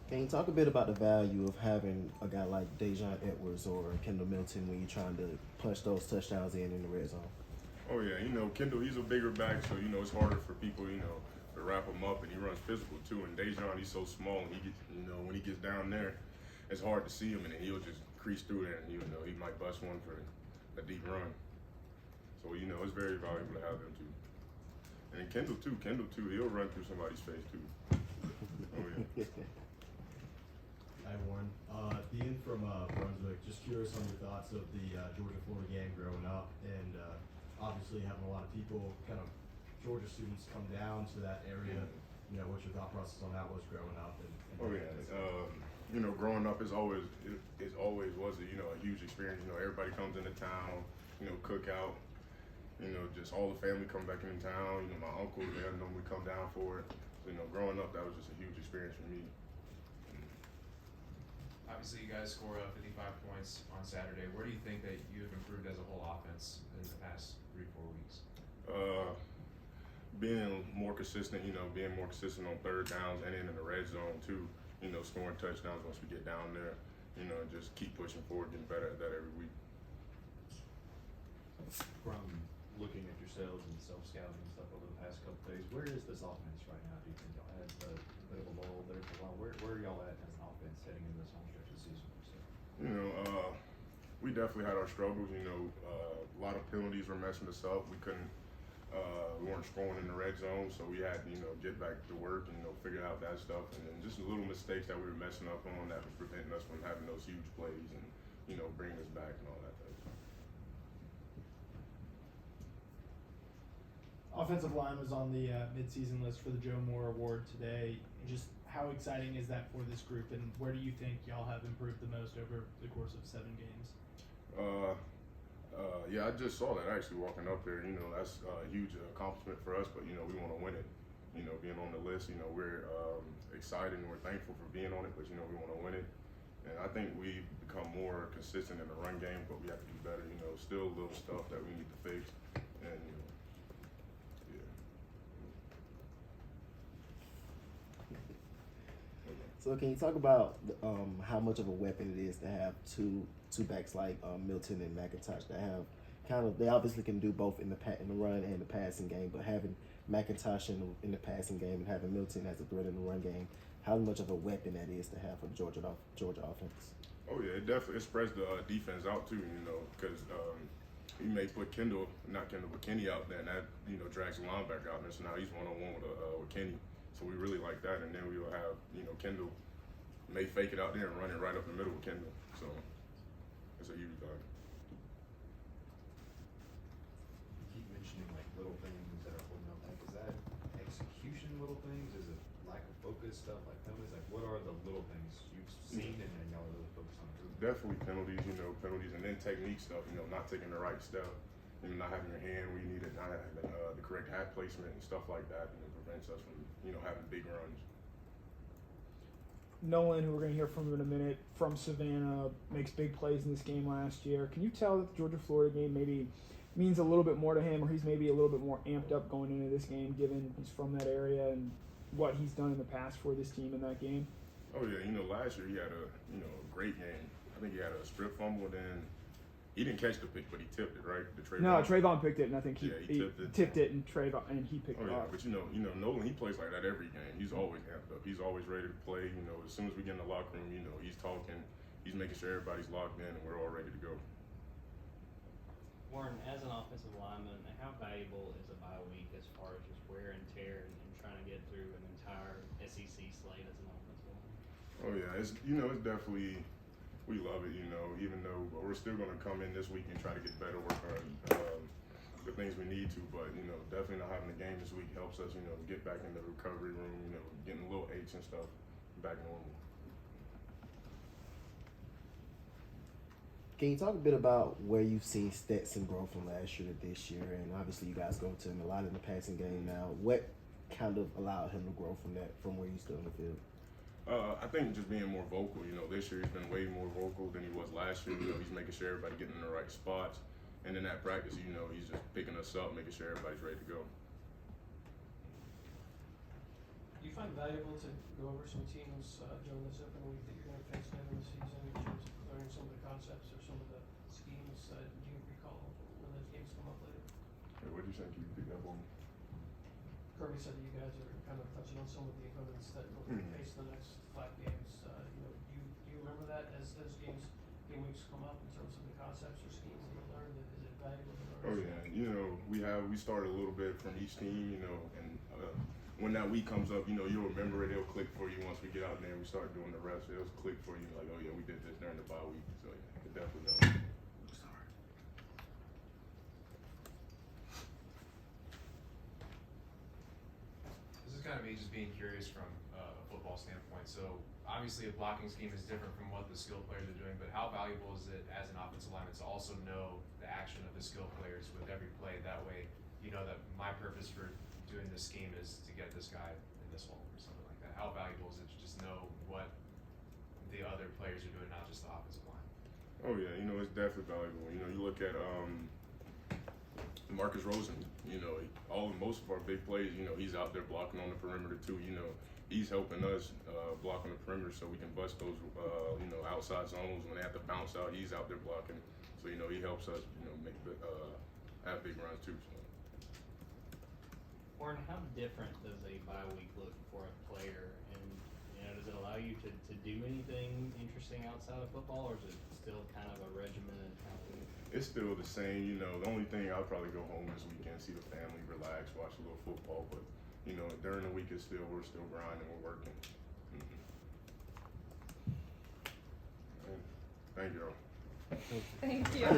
Can you talk a bit about the value of having a guy like Dejon Edwards or Kendall Milton when you're trying to punch those touchdowns in the red zone? Oh yeah, Kendall, he's a bigger back, so it's harder for people, to wrap him up, and he runs physical too. And Dejon, he's so small, and he gets, when he gets down there, it's hard to see him, and then he'll just crease through there, and he might bust one for a deep run. So it's very valuable to have him too. And then Kendall too, he'll run through somebody's face too. Oh yeah. Hi, Warren. Ian from Brunswick. Just curious on your thoughts of the Georgia-Florida game growing up, and obviously having a lot of people, kind of Georgia students, come down to that area. You know, what your thought process on that was growing up? Oh yeah. Growing up is always was a huge experience. Everybody comes into town. Cookout. Just all the family come back into town. My uncles, they normally come down for it. So, growing up, that was just a huge experience for me. Obviously, you guys score 55 points on Saturday. Where do you think that you have improved as a whole offense in the past 3-4 weeks? Being more consistent, being more consistent on third downs and in the red zone too. Scoring touchdowns once we get down there. Just keep pushing forward, getting better at that every week. From looking at yourselves and self-scouting and stuff over the past couple days, where is this offense right now? Do you think y'all had a bit of a lull there for a while? Where are y'all at as an offense heading into this home stretch of the season? We definitely had our struggles. A lot of penalties were messing us up. We weren't scoring in the red zone, so we had to, get back to work and, figure out that stuff. And then just little mistakes that we were messing up on that was preventing us from having those huge plays and, bringing us back and all that type of stuff. Offensive line was on the midseason list for the Joe Moore Award today. Just how exciting is that for this group, and where do you think y'all have improved the most over the course of 7 games? Yeah, I just saw that actually walking up there. That's a huge accomplishment for us, but we want to win it. Being on the list, we're excited and we're thankful for being on it, but we want to win it. And I think we've become more consistent in the run game, but we have to do better. Still little stuff that we need to fix, and yeah. So can you talk about how much of a weapon it is to have two backs like Milton and McIntosh that have they obviously can do both in the run and the passing game, but having McIntosh in the passing game and having Milton as a threat in the run game, how much of a weapon that is to have for the Georgia offense? Oh yeah, it definitely spreads the defense out too. Because he may put Kenny out there, and that drags the linebacker out there. So now he's 1-on-1 with Kenny. So we really like that, and then we will have Kendall may fake it out there and run it right up the middle with Kendall. So it's a huge value. You keep mentioning like little things that are holding up. Like, is that execution little things? Is it lack of focus stuff like penalties? Like, what are the little things you've seen and then y'all are really focused on improving? Definitely penalties, and then technique stuff. Not taking the right step, not having your hand where you need it, not having the correct hat placement and stuff like that, and it prevents us from having big runs. Nolan, who we're going to hear from in a minute, from Savannah, makes big plays in this game last year. Can you tell that the Georgia-Florida game maybe means a little bit more to him, or he's maybe a little bit more amped up going into this game, given he's from that area and what he's done in the past for this team in that game? Oh yeah, last year he had a great game. I think he had a strip fumble, then he didn't catch the pick, but he tipped it, right? Trayvon picked it, and I think he tipped it, and he picked it up. But Nolan, he plays like that every game. He's always amped up. He's always ready to play. As soon as we get in the locker room, he's talking, he's making sure everybody's locked in, and we're all ready to go. Warren, as an offensive lineman, how valuable is a bye week as far as just wear and tear and trying to get through an entire SEC slate as an offensive lineman? Oh yeah, it's definitely. We love it, even though we're still going to come in this week and try to get better, work on the things we need to. But, definitely not having the game this week helps us, get back in the recovery room, getting a little aches and stuff back normal. Can you talk a bit about where you've seen Stetson grow from last year to this year? And obviously you guys go to him a lot in the passing game now. What kind of allowed him to grow from where you stood on the field? I think just being more vocal. This year he's been way more vocal than he was last year. He's making sure everybody getting in the right spots. And in that practice, he's just picking us up, making sure everybody's ready to go. Do you find it valuable to go over some teams during this open week that you're going to face later in the season in terms of learning some of the concepts or some of the schemes that you recall when those games come up later? Hey, what do you think you picked up on? Kirby said that you guys are kind of touching on some of the opponents that will face the next 5 games. Do you remember that as those game weeks come up in terms of the concepts or schemes that you learned? Is it valuable to learn? Oh yeah, we started a little bit from each team, and when that week comes up, you'll remember it. It'll click for you once we get out there and we start doing the reps. It'll click for you like, oh yeah, we did this during the bye week. So yeah, it definitely does. Sorry. This is kind of me just being curious from a football standpoint. So obviously a blocking scheme is different from what the skilled players are doing, but how valuable is it as an offensive lineman to also know the action of the skilled players with every play? That way you know that my purpose for doing this scheme is to get this guy in this hole or something like that. How valuable is it to just know what the other players are doing, not just the offensive line? Oh yeah, it's definitely valuable. You look at Marcus Rosen. Most of our big plays. He's out there blocking on the perimeter too. He's helping us block on the perimeter so we can bust those outside zones when they have to bounce out. He's out there blocking, so he helps us make have big runs too. So. Warren, how different does a bye week look for a player, and does it allow you to do anything interesting outside of football, or is it still kind of a regimented kind of week? It's still the same. The only thing I'll probably go home this weekend, see the family, relax, watch a little football. But during the week, we're still grinding, we're working. Thank you. Thank you.